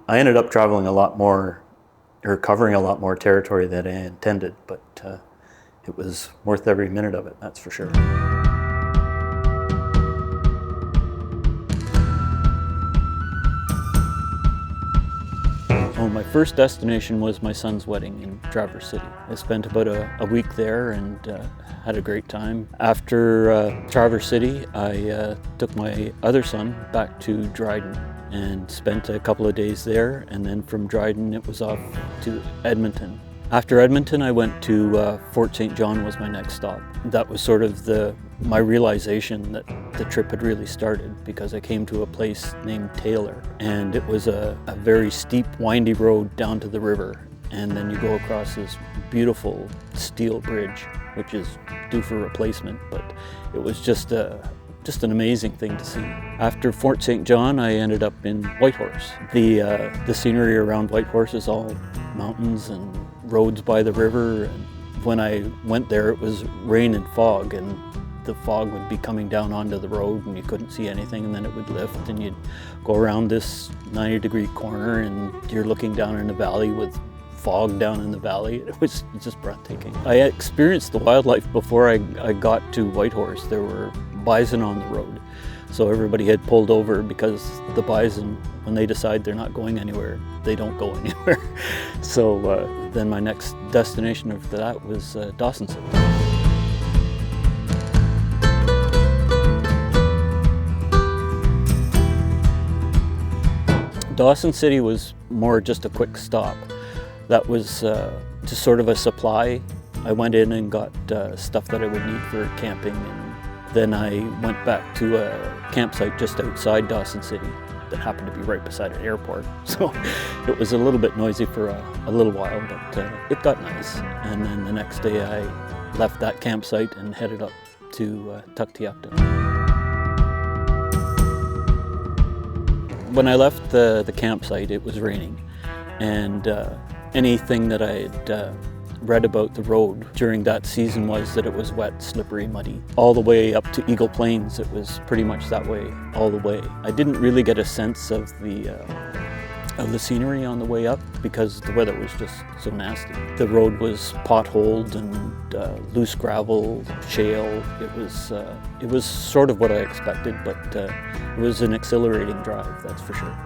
I ended up traveling a lot more, or covering a lot more territory than I intended, but it was worth every minute of it, that's for sure. Well, my first destination was my son's wedding in Traverse City. I spent about a week there and had a great time. After Traverse City, I took my other son back to Dryden and spent a couple of days there, and then from Dryden it was off to Edmonton. After Edmonton, I went to Fort St. John was my next stop. That was sort of my realization that the trip had really started, because I came to a place named Taylor, and it was a very steep, windy road down to the river, and then you go across this beautiful steel bridge, which is due for replacement, but it was just an amazing thing to see. After Fort St. John, I ended up in Whitehorse. The scenery around Whitehorse is all mountains and roads by the river. And when I went there, it was rain and fog, and the fog would be coming down onto the road and you couldn't see anything, and then it would lift and you'd go around this 90-degree corner and you're looking down in the valley with fog down in the valley. It was just breathtaking. I experienced the wildlife before I got to Whitehorse. There were bison on the road, so everybody had pulled over, because the bison, when they decide they're not going anywhere, they don't go anywhere. So then my next destination after that was Dawson City. Dawson City was more just a quick stop. That was just sort of a supply. I went in and got stuff that I would need for camping, and then I went back to a campsite just outside Dawson City that happened to be right beside an airport. So it was a little bit noisy for a little while, but it got nice. And then the next day I left that campsite and headed up to Tuktoyaktuk. When I left the campsite, it was raining, and anything that I had read about the road during that season was that it was wet, slippery, muddy. All the way up to Eagle Plains, it was pretty much that way all the way. I didn't really get a sense of the scenery on the way up, because the weather was just so nasty. The road was potholed and loose gravel, shale. It was sort of what I expected, but it was an exhilarating drive, that's for sure.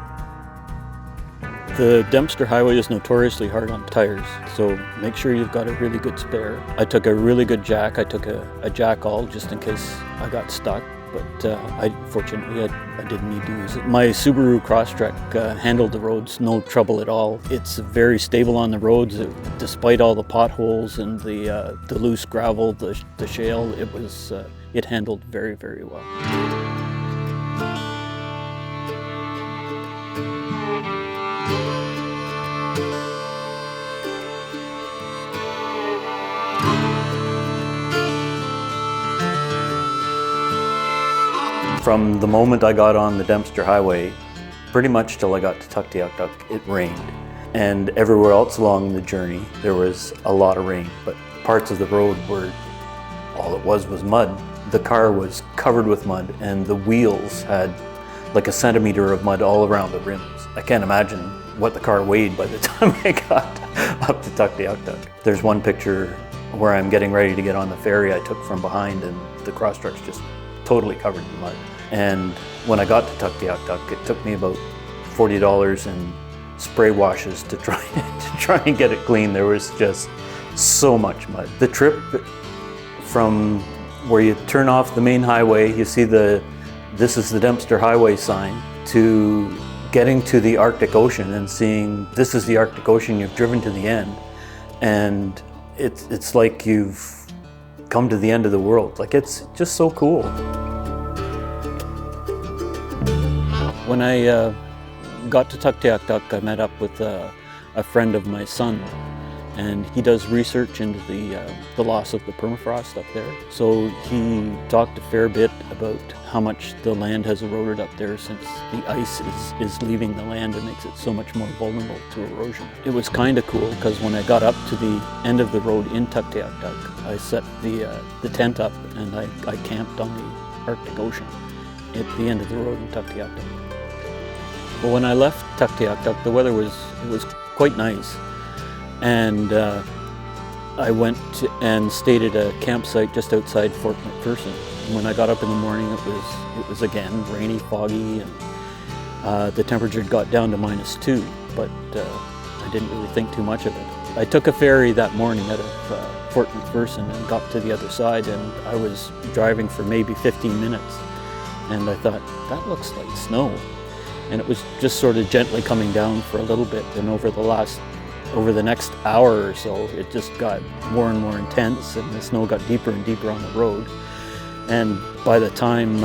The Dempster Highway is notoriously hard on tires, so make sure you've got a really good spare. I took a really good jack. I took a jack-all just in case I got stuck, but fortunately I didn't need to use it. My Subaru Crosstrek handled the roads no trouble at all. It's very stable on the roads, despite all the potholes and the loose gravel, the shale. It handled very, very well. From the moment I got on the Dempster Highway, pretty much till I got to Tuktoyaktuk, it rained. And everywhere else along the journey, there was a lot of rain, but parts of the road were, all it was mud. The car was covered with mud, and the wheels had like a centimeter of mud all around the rims. I can't imagine what the car weighed by the time I got up to Tuktoyaktuk. There's one picture where I'm getting ready to get on the ferry I took from behind, and the Crosstrek's just totally covered in mud. And when I got to Tuktoyaktuk, it took me about $40 in spray washes to try and get it clean. There was just so much mud. The trip from where you turn off the main highway, you see this is the Dempster Highway sign, to getting to the Arctic Ocean and seeing this is the Arctic Ocean, you've driven to the end, and it's like you've come to the end of the world. Like, it's just so cool. When I got to Tuktoyaktuk, I met up with a friend of my son, and he does research into the loss of the permafrost up there. So he talked a fair bit about how much the land has eroded up there since the ice is leaving the land and makes it so much more vulnerable to erosion. It was kind of cool, because when I got up to the end of the road in Tuktoyaktuk, I set the tent up and I camped on the Arctic Ocean at the end of the road in Tuktoyaktuk. Well, when I left Tuktoyaktuk, the weather was quite nice, and I went and stayed at a campsite just outside Fort McPherson. When I got up in the morning, it was again rainy, foggy, and the temperature got down to -2, but I didn't really think too much of it. I took a ferry that morning out of Fort McPherson and got to the other side, and I was driving for maybe 15 minutes, and I thought, that looks like snow. And it was just sort of gently coming down for a little bit, and over the next hour or so, it just got more and more intense, and the snow got deeper and deeper on the road. And by the time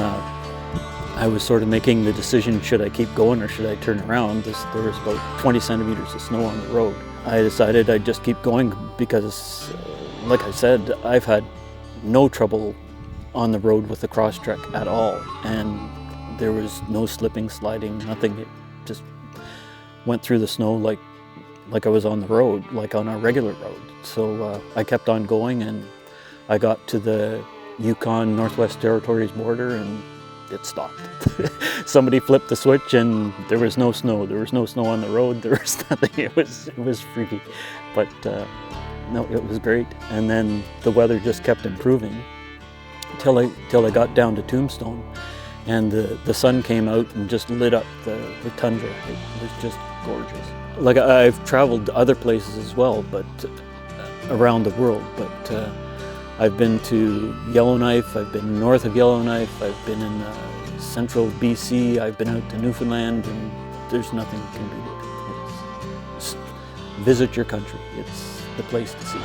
I was sort of making the decision, should I keep going or should I turn around, there was about 20 centimeters of snow on the road. I decided I'd just keep going because, like I said, I've had no trouble on the road with the Crosstrek at all. And there was no slipping, sliding, nothing. It just went through the snow like I was on the road, like on a regular road. So I kept on going, and I got to the Yukon Northwest Territories border, and it stopped. Somebody flipped the switch, and there was no snow. There was no snow on the road. There was nothing. It was freaky, but no, it was great. And then the weather just kept improving till I got down to Tombstone. And the sun came out and just lit up the tundra. It was just gorgeous. Like, I've traveled other places as well, but around the world. But I've been to Yellowknife. I've been north of Yellowknife. I've been in central BC. I've been out to Newfoundland, and there's nothing can beat it. Visit your country. It's the place to see.